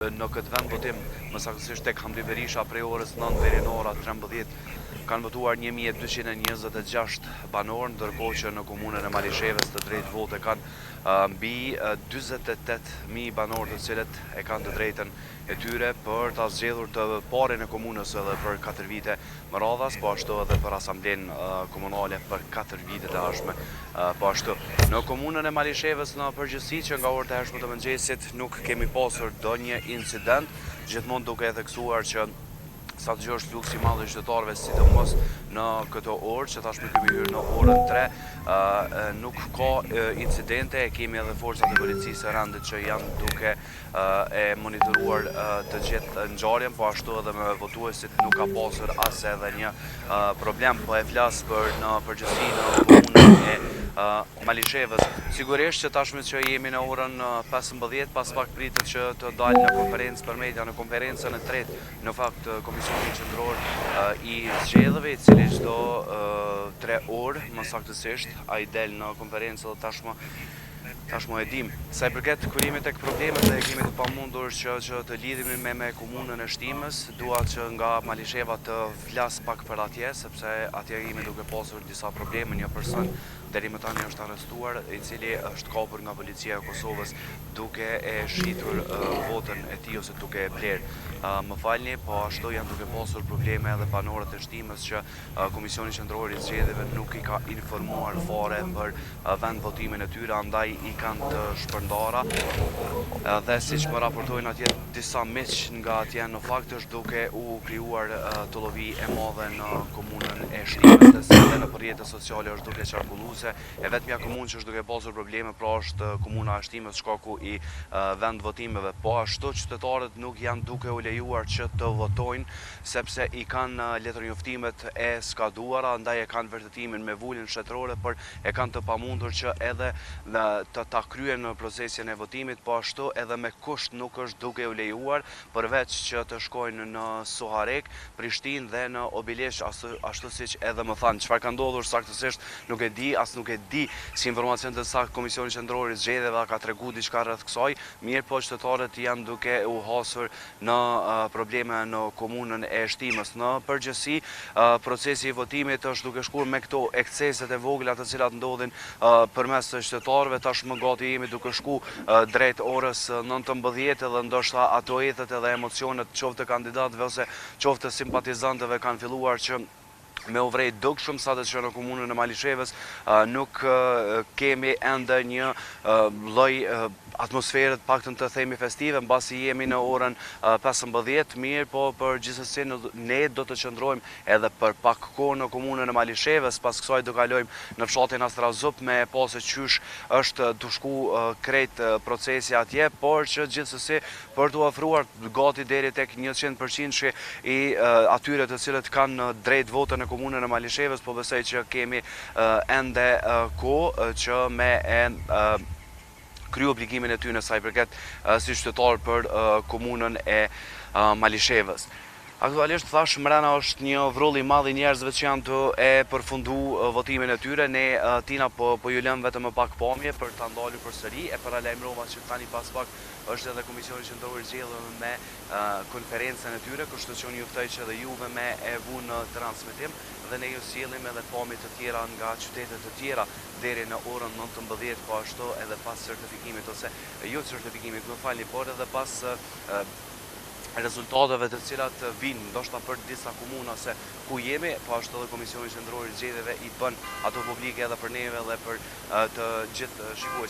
Në këtë vend votim, më saktësisht tek Hamdi Berisha prej orës 9 deri në ora 13, kanë votuar 1226 banorë, ndërkohë që në komunën e Malishevës të drejtë vote kanë mbi 48.000 banorë të cilët e kanë të drejtën e tyre për ta zgjedhur të parin e komunës edhe për 4 vite më radhas, po ashtu edhe për asamblenë komunale për 4 vite të ardhshme. Po ashtu, në komunën e Malishevës në përgjithësi që nga orët e hershme të mëngjesit nuk kemi pasur ndonjë incident, gjithmonë duke e theksuar që sa të gjosh fluksi i madh i qytetarëve, sidomos në këto orë që tashmë kemi hyrë në orën 3, nuk ka incidente, kemi edhe forcat e policisë së rendit që janë duke e monitoruar të gjithë ngjarjen, po ashtu edhe me votuesit nuk ka pasur as edhe një problem, po e flas për në përgjithësi në komunën e Malishevës. Sigurisht që tashmë që jemi në orën 15, pas pak pritet që të dalë në konferencë për media, në konferencën e tretë, në fakt Komisioni Qendror i Zgjedhjeve, i cili çdo 3 orë, më saktësisht, ai del në konferencë dhe tashmë e dim. Sa i përket kurimit tek problemet dhe kemi të pamundur që të lidhemi me komunën e Shtimës, dua që nga Malisheva të flas pak për atje, sepse atje jemi duke pasur disa probleme. Një person deri më tani është arrestuar, i cili është kapur nga policia e Kosovës duke e shitur votën e tij ose duke e bler. Më falni, po ashtu janë duke pasur probleme edhe banorët e Shtimës që Komisioni Qendror i Zgjedhjeve nuk i ka informuar fare për vend votimin e tyre, andaj i kanë të shpërndara. Dhe siç më raportojnë atje disa miq nga atje, në fakt është duke u krijuar tullovi e madhe në komunën e Shtimës, dhe në rrjetet sociale është duke qarkulluar. E vetmja komunë që është duke pasur probleme pra është komuna e Shtimës, shkaku i vend votimeve. Po ashtu qytetarët nuk janë duke u lejuar që të votojnë, sepse i kanë letërnjoftimet e skaduara, ndaj e kanë vërtetimin me vullin shtetërore, por e kanë të pamundur që edhe ta kryen në procesin e votimit, po ashtu edhe me kusht nuk është duke u lejuar, përveç që të shkojnë në Suharek, Prishtinë dhe në Obilesh, ashtu siç edhe më thanë. Çfarë ka ndodhur saktësisht nuk e di, nuk e di si informacion të saktë Komisioni Qendror i Zgjedhjeve ka tregu diçka rreth kësaj, mirë po qytetarët janë duke u hasur në probleme në komunën e Shtimës. Në përgjithësi, procesi i votimit është duke shkuar me këto ekceset e vogla të cilat ndodhin përmes të qytetarëve. Tashmë gati jemi duke shku drejt orës 19 dhe ndoshta ato ethet edhe emocionet qoftë të kandidatëve ose qoftë të simpatizantëve kanë filluar që me u vrejt dukshëm, sa të që në komunën e Malishevës nuk kemi ende një lloj atmosferët paktën të themi festive, mbasi jemi në orën 15, mirë po për gjithsesi ne do të qëndrojmë edhe për pak kohë në komunën e Malishevës, pas kësaj do kalojmë në fshatin Astrazup me pasë qysh është të shku krejt procesi atje, por që gjithsesi për të ofruar gati deri tek 100% i atyre të cilët kanë drejt votën në komunën e Malishevës, po besoj që kemi ende kohë që me krye obligimin e tyre sa i përket si qytetar për komunën e Malishevës. Aktualisht thash mrena është një vrull i madh i njerëzve që janë të e përfundu votimin e tyre. Ne tina po ju lëm vetëm më pak pamje për ta ndalur përsëri, e paralajmërova që tani pas pak është edhe Komisioni Qendror i Zgjedhjeve me konferencën e tyre, kështu që unë ju ftoj që edhe juve me e vu në transmetim dhe ne ju sjellim edhe pamje të tjera nga qytetet të tjera deri në orën 19, po ashtu edhe pas certifikimit ose jo certifikimit, më falni, por edhe pas rezultateve të cilat vinë, ndoshta për disa komuna se ku jemi, po ashtu edhe Komisioni Qendror i Zgjedhjeve i bën ato publike edhe për neve dhe për të gjithë shikuesit.